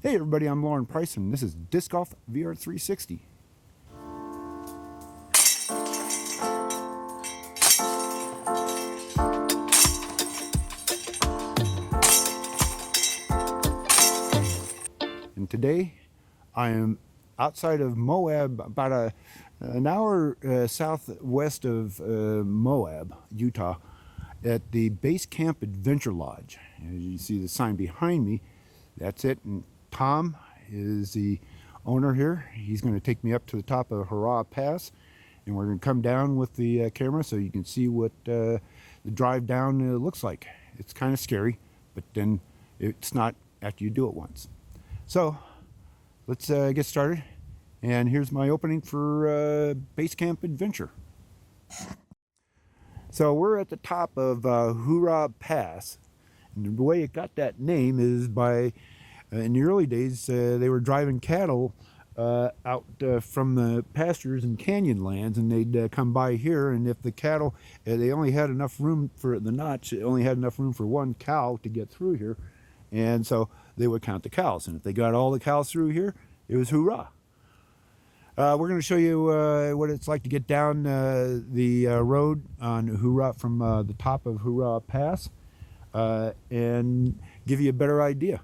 Hey everybody, I'm Lauren Price and this is Disc Golf VR 360. And today I am outside of Moab, about an hour southwest of Moab, Utah, at the Base Camp Adventure Lodge. As you see the sign behind me, that's it. And Tom is the owner here. He's going to take me up to the top of Hurray Pass, and we're going to come down with the camera so you can see what the drive down looks like. It's kind of scary, but then it's not after you do it once. So let's get started, and here's my opening for Base Camp Adventure. So we're at the top of Hurray Pass, and the way it got that name is by in the early days, they were driving cattle out from the pastures and canyon lands, and they'd come by here, and if the cattle, they only had enough room for the notch, it only had enough room for one cow to get through here, and so they would count the cows, and if they got all the cows through here, it was hoorah. We're going to show you what it's like to get down the road on Hurray from the top of Hurray Pass, and give you a better idea.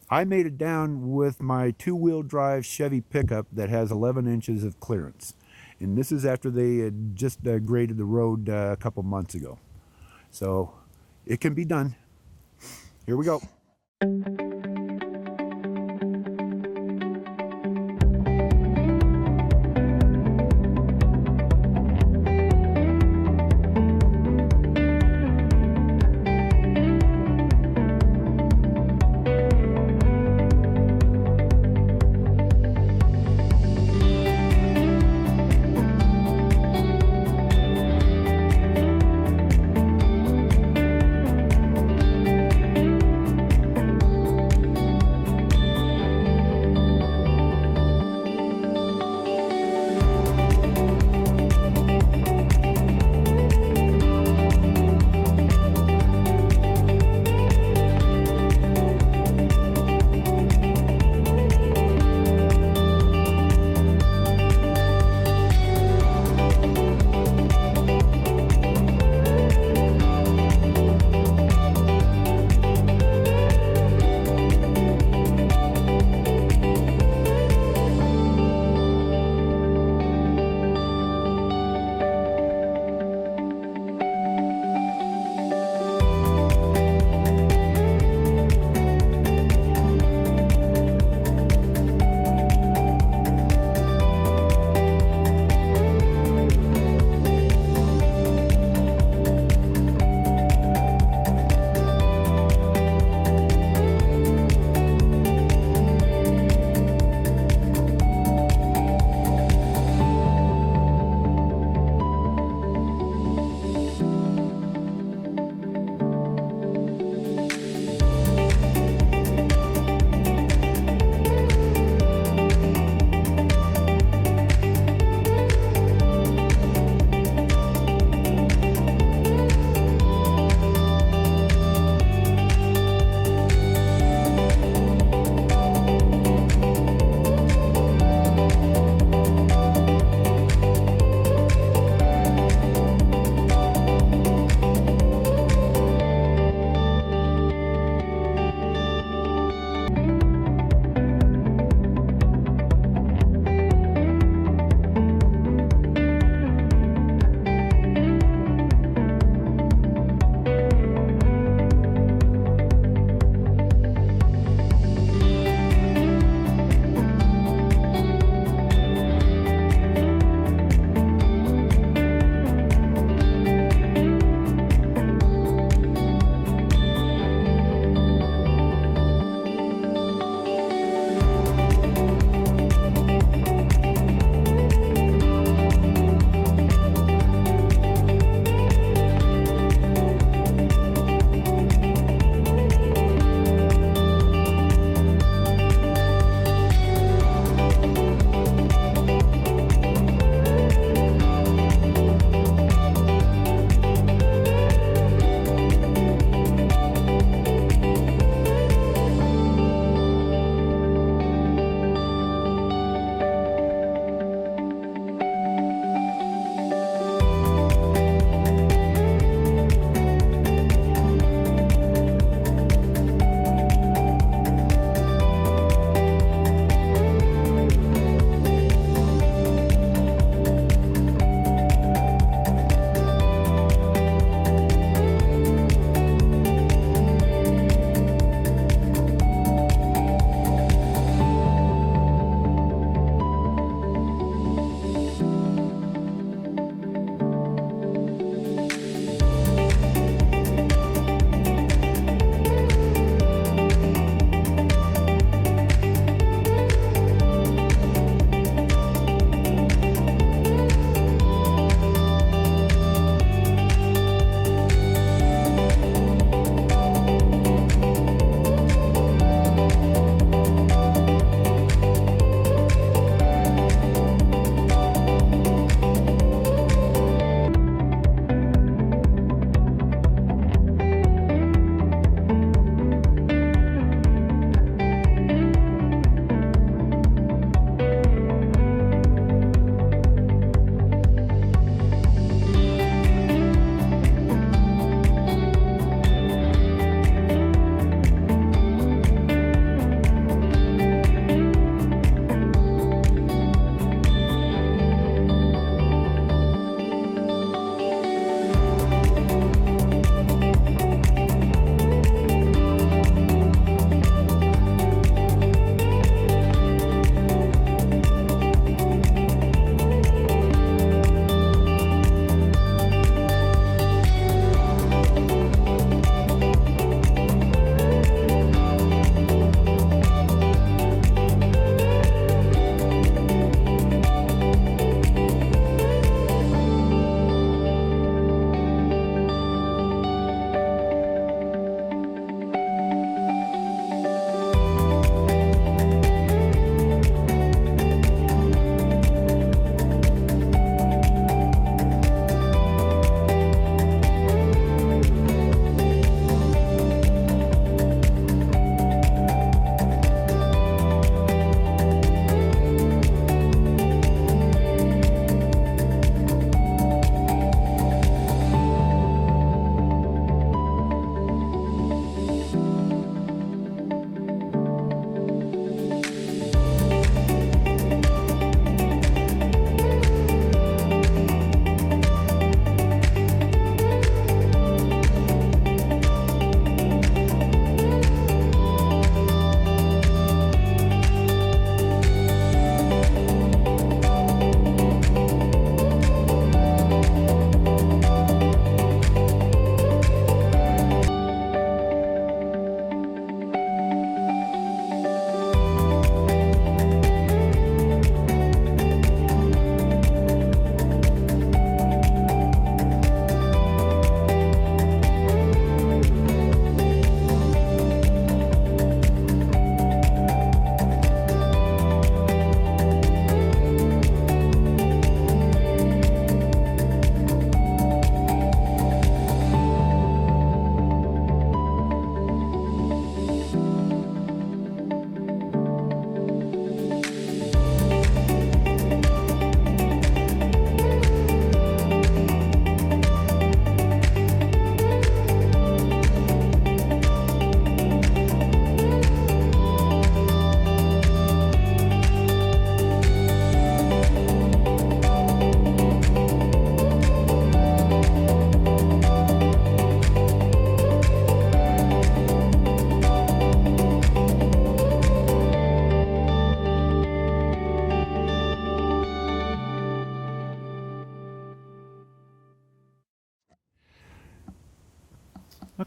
I made it down with my two-wheel drive Chevy pickup that has 11 inches of clearance. And this is after they had just graded the road a couple months ago. So it can be done. Here we go.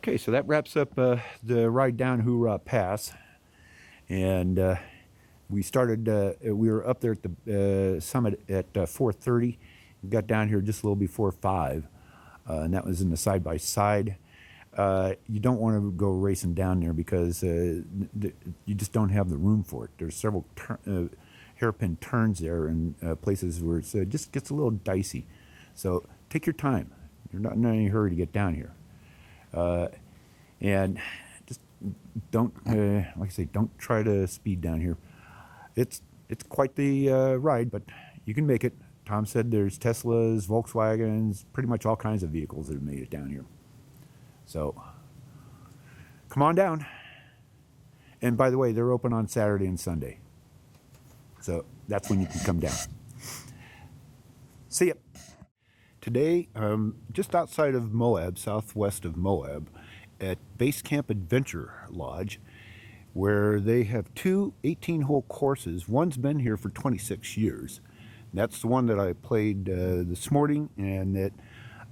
Okay, so that wraps up the ride down Hurray Pass, and we started. We were up there at the summit at 4:30. Got down here just a little before 5, and that was in the side by side. You don't want to go racing down there because you just don't have the room for it. There's several hairpin turns there and places where it just gets a little dicey. So take your time. You're not in any hurry to get down here. And just don't, like I say, don't try to speed down here. It's quite the ride, but you can make it. Tom said there's Teslas, Volkswagens, pretty much all kinds of vehicles that have made it down here. So come on down. And by the way, they're open on Saturday and Sunday. So that's when you can come down. See ya. Today, just outside of Moab, southwest of Moab, at Base Camp Adventure Lodge, where they have two 18-hole courses. One's been here for 26 years. That's the one that I played this morning, and that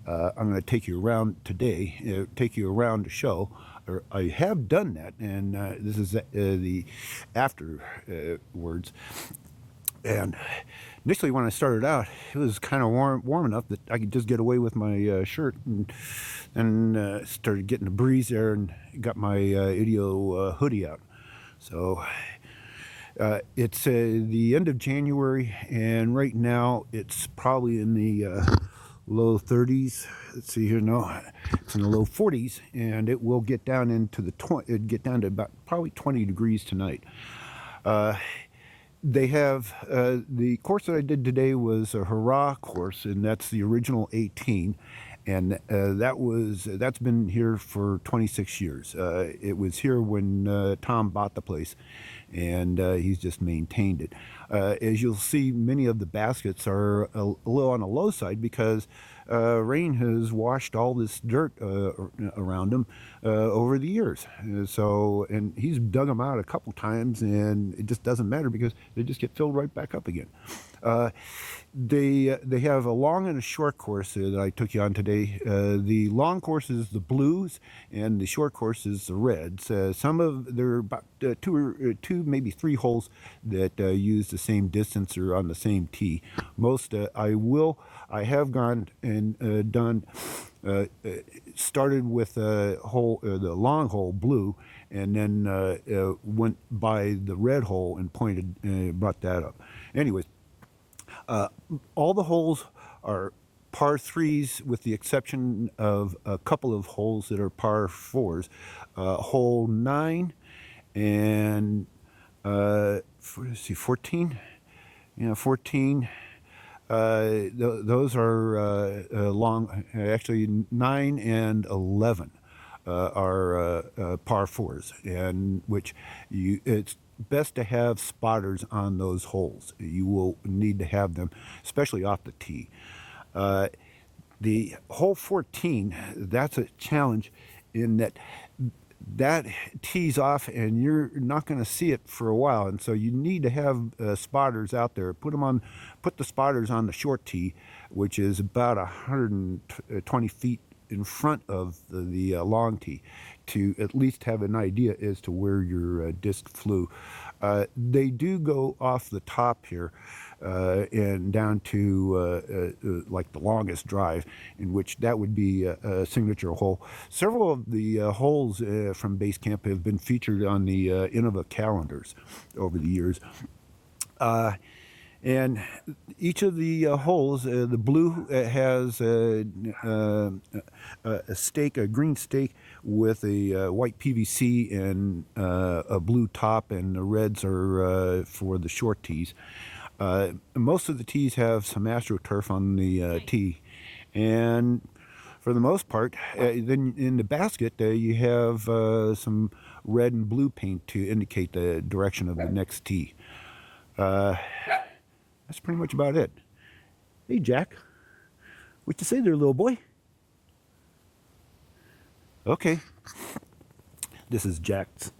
I'm going to take you around today, take you around to show. I have done that, and this is the afterwards. And initially, when I started out, it was kind of warm enough that I could just get away with my shirt, and started getting a breeze there, and got my Idio hoodie out. So it's the end of January, and right now it's probably in the low 30s. Let's see here, no, it's in the low 40s, and it will get down into the it'd get down to about probably 20 degrees tonight. They have the course that I did today was a Hurray course, and that's the original 18, and that's been here for 26 years. It was here when Tom bought the place, and he's just maintained it. As you'll see, many of the baskets are a little on the low side because rain has washed all this dirt around them over the years. And he's dug them out a couple times, and it just doesn't matter because they just get filled right back up again. They have a long and a short course that I took you on today. The long course is the blues, and the short course is the reds. There are about two, maybe 3 holes that use the same distance or on the same tee. Most I have gone and done. Started with the long hole blue, and then went by the red hole and brought that up. Anyways, all the holes are par 3s with the exception of a couple of holes that are par 4s. Hole 9 and 14. Yeah, 14. Those are long. Actually, 9 and 11 are par 4s, and which it's best to have spotters on those holes. You will need to have them, especially off the tee. The hole 14, that's a challenge in that tees off, and you're not going to see it for a while, and so you need to have spotters out there. Put the spotters on the short tee, which is about 120 feet in front of the long tee, to at least have an idea as to where your disc flew. They do go off the top here and down to like the longest drive, in which that would be a signature hole. Several of the holes from Base Camp have been featured on the Innova calendars over the years. And each of the holes, the blue has a green stake with a white PVC and a blue top, and the reds are for the short tees. Most of the tees have some AstroTurf on the tee, and for the most part, then in the basket you have some red and blue paint to indicate the direction of the next tee. That's pretty much about it. Hey, Jack. What you say there, little boy? Okay. This is Jack's.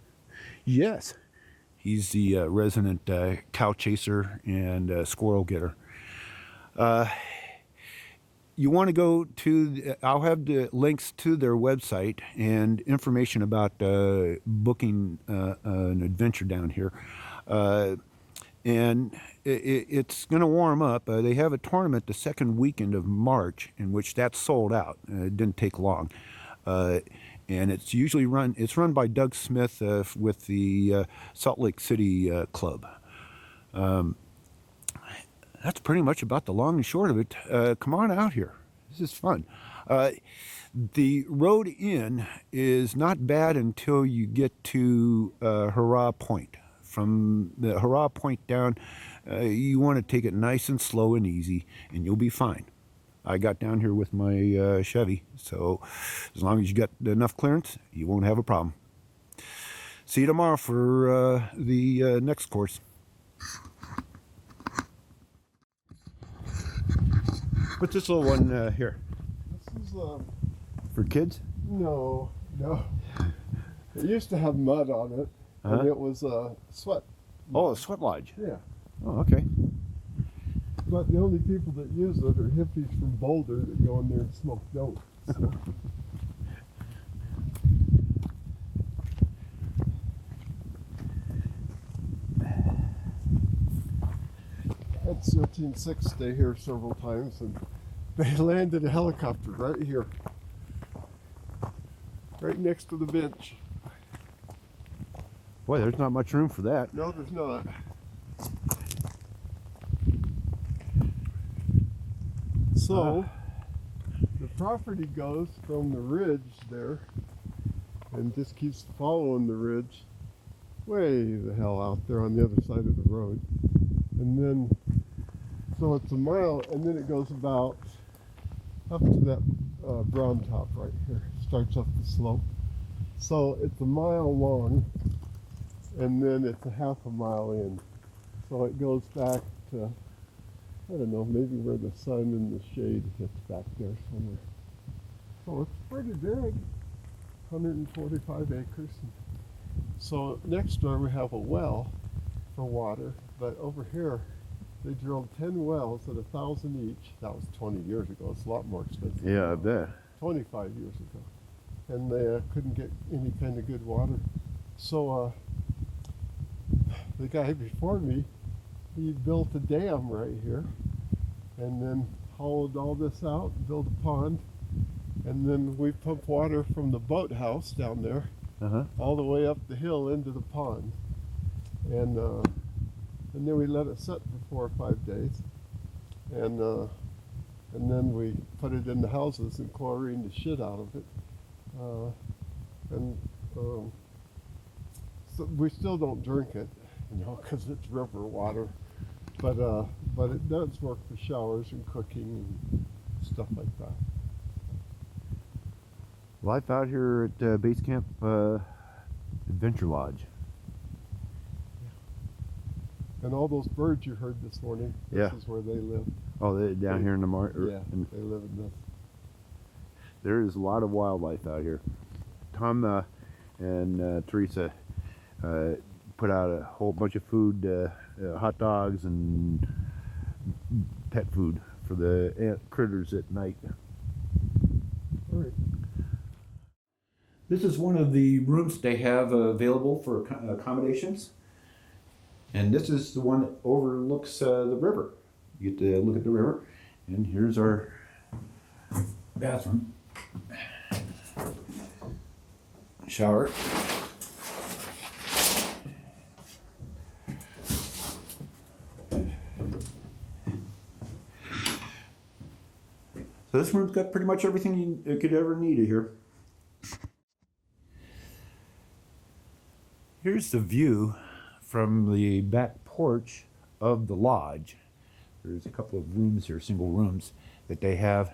Yes. He's the resident cow chaser and squirrel getter. you want to go to, I'll have the links to their website and information about booking an adventure down here. And it's going to warm up. They have a tournament the second weekend of March, in which that's sold out. It didn't take long. And it's usually run by Doug Smith with the Salt Lake City Club. That's pretty much about the long and short of it. Come on out here. This is fun. The road in is not bad until you get to Hurray Point. From the Hurray Point down, you want to take it nice and slow and easy, and you'll be fine. I got down here with my Chevy, so as long as you got enough clearance, you won't have a problem. See you tomorrow for the next course. What's this little one here? This is For kids? no. It used to have mud on it, and it was sweat. Oh, a sweat lodge. Yeah. Oh, okay. But the only people that use it are hippies from Boulder that go in there and smoke dope. So. Had SEAL Team 6 stay here several times, and they landed a helicopter right here, right next to the bench. Boy, there's not much room for that. No, there's not. So, the property goes from the ridge there and just keeps following the ridge way the hell out there on the other side of the road. And then, so it's a mile, and then it goes about up to that brown top right here. Starts up the slope. So it's a mile long, and then it's a half a mile in. So it goes back to, I don't know, maybe where the sun and the shade hits back there somewhere. So it's pretty big, 145 acres. So next door we have a well for water, but over here they drilled 10 wells at $1,000 each. That was 20 years ago. It's a lot more expensive. Yeah, I bet. 25 years ago. And they couldn't get any kind of good water. So the guy before me, he built a dam right here and then hollowed all this out, built a pond, and then we pump water from the boathouse down there all the way up the hill into the pond. And then we let it sit for 4 or 5 days. And then we put it in the houses and chlorine the shit out of it. So we still don't drink it, you know, because it's river water. But it does work for showers and cooking and stuff like that. Life out here at Base Camp Adventure Lodge. And all those birds you heard this morning, this is where they live. Oh, they're down here in the Yeah, they live in this. There is a lot of wildlife out here. Tom and Teresa put out a whole bunch of food, hot dogs and pet food for the critters at night. All right. This is one of the rooms they have available for accommodations. And this is the one that overlooks the river. You get to look at the river. And here's our bathroom. Shower. So this room's got pretty much everything you could ever need here. Here's the view from the back porch of the lodge. There's a couple of rooms here, single rooms that they have.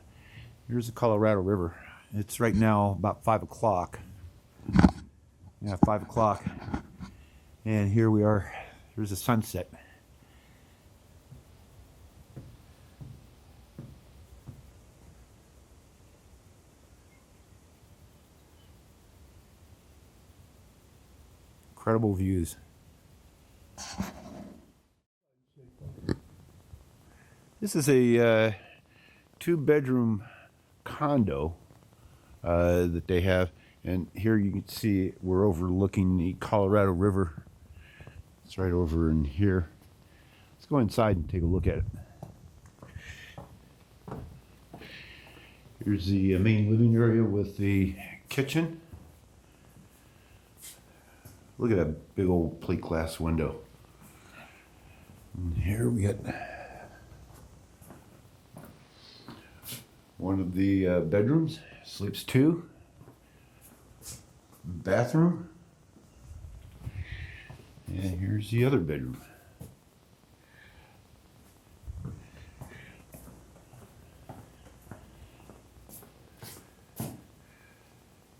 Here's the Colorado River. It's right now about 5 o'clock. Yeah, 5 o'clock. And here we are. There's the sunset. Incredible views. This is a 2-bedroom condo that they have. And here you can see we're overlooking the Colorado River. It's right over in here. Let's go inside and take a look at it. Here's the main living area with the kitchen. Look at that big old plate glass window. And here we got one of the bedrooms. Sleeps 2. Bathroom. And here's the other bedroom.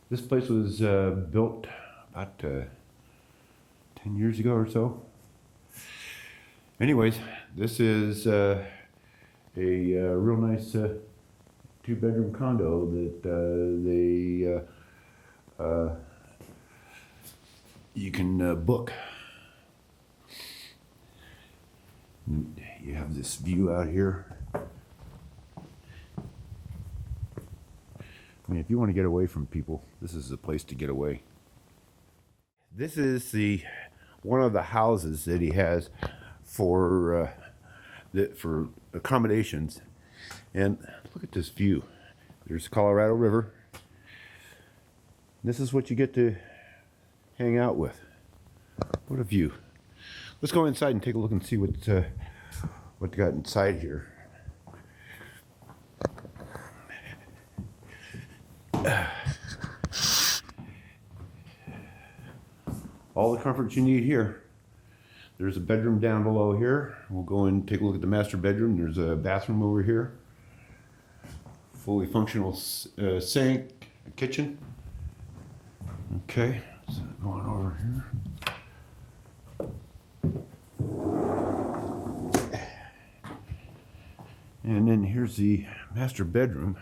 This place was built about 10 years ago or so. Anyways, this is a real nice 2-bedroom condo that you can book. And you have this view out here. I mean, if you want to get away from people, this is the place to get away. This is one of the houses that he has for accommodations. And look at this view. There's the Colorado River. This is what you get to hang out with. What a view. Let's go inside and take a look and see what they got inside here. All the comforts you need here. There's a bedroom down below here. We'll go and take a look at the master bedroom. There's a bathroom over here. Fully functional sink, kitchen. Okay, so going over here. And then here's the master bedroom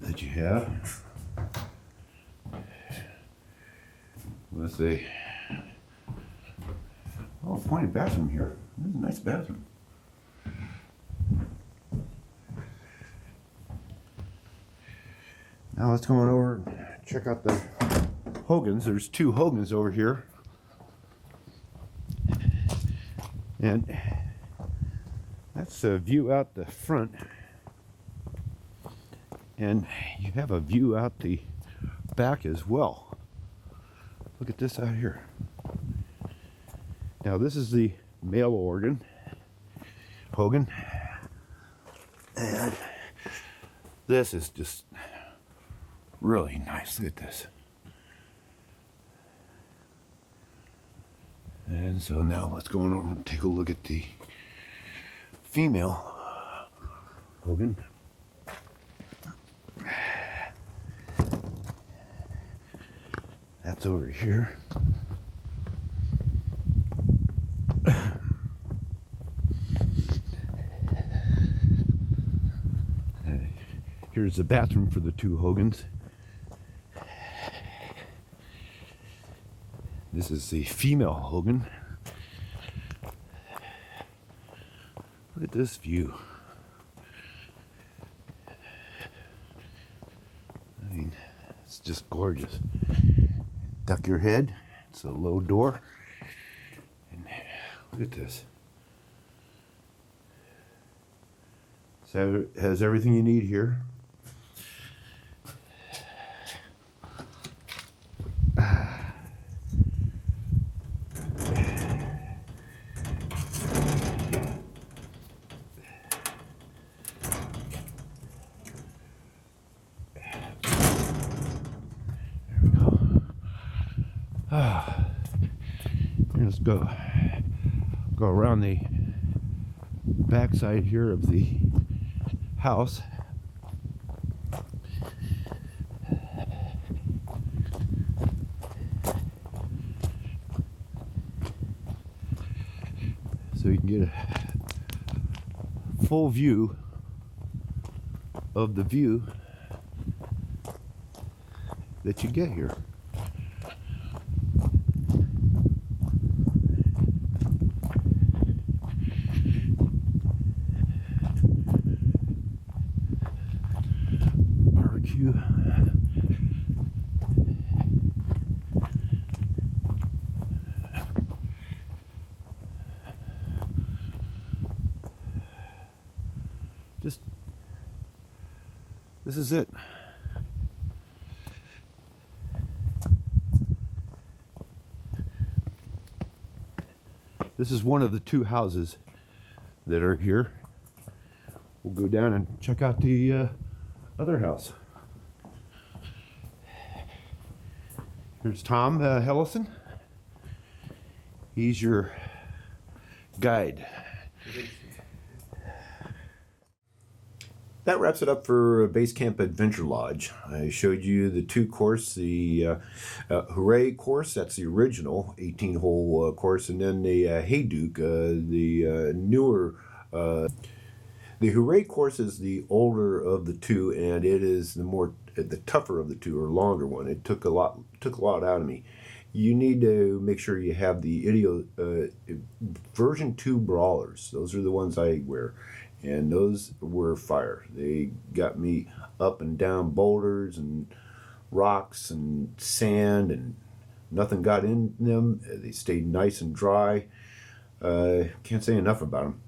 that you have with a pointed bathroom here. This is a nice bathroom. Now let's go on over and check out the Hogans. There's 2 Hogans over here. And that's a view out the front. And you have a view out the back as well. Look at this out here. Now this is the male organ, Hogan. And this is just really nice. Look at this. And so now let's go on over and take a look at the female Hogan. That's over here. Here's the bathroom for the 2 Hogans. This is the female Hogan. Look at this view. I mean, it's just gorgeous. Duck your head. It's a low door. And look at this. So it has everything you need here. Let's go around the backside here of the house. So you can get a full view of the view that you get here. This is it. This is one of the two houses that are here. We'll go down and check out the other house. Here's Tom Hellison. He's your guide. That wraps it up for Base Camp Adventure Lodge. I showed you the two course, the Hurray course, that's the original 18-hole course, and then the Hayduke, the newer. The Hurray course is the older of the two, and it is the tougher of the two, or longer one. It took a lot out of me. You need to make sure you have the version 2 brawlers. Those are the ones I wear. And those were fire. They got me up and down boulders and rocks and sand, and nothing got in them. They stayed nice and dry. Can't say enough about them.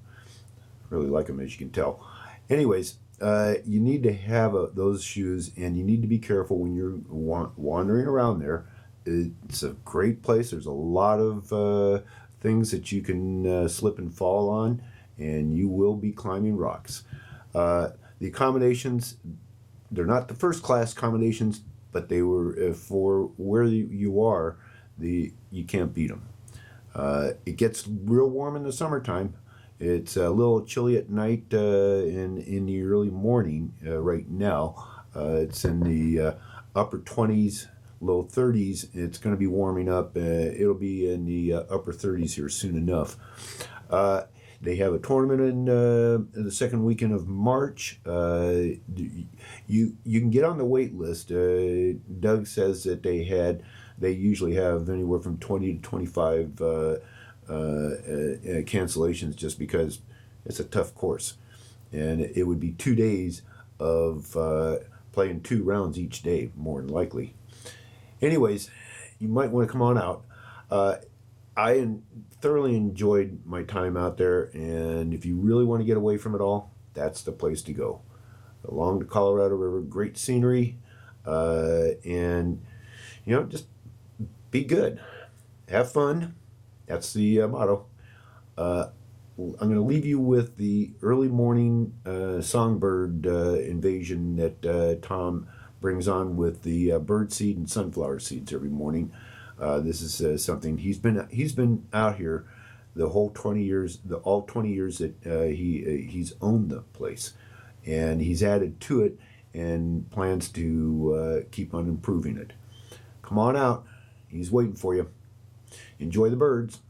Really like them, as you can tell. Anyways, you need to have those shoes, and you need to be careful when you're wandering around there. It's a great place. There's a lot of things that you can slip and fall on, and you will be climbing rocks. The accommodations, they're not the first class accommodations, but they were for where you are. You can't beat them. It gets real warm in the summertime. It's a little chilly at night in the early morning right now. It's in the upper 20s, low 30s. It's going to be warming up. It'll be in the upper 30s here soon enough. They have a tournament in the second weekend of March. You can get on the wait list. Doug says that they usually have anywhere from 20 to 25 cancellations, just because it's a tough course, and it would be 2 days of playing 2 rounds each day, more than likely. Anyways, you might want to come on out. I thoroughly enjoyed my time out there, and if you really want to get away from it all, that's the place to go. Along the Colorado River, great scenery, and just be good, have fun. That's the motto. I'm going to leave you with the early morning songbird invasion that Tom brings on with the bird seed and sunflower seeds every morning. This is something he's been out here the whole 20 years, all 20 years that he's owned the place, and he's added to it and plans to keep on improving it. Come on out. He's waiting for you. Enjoy the birds.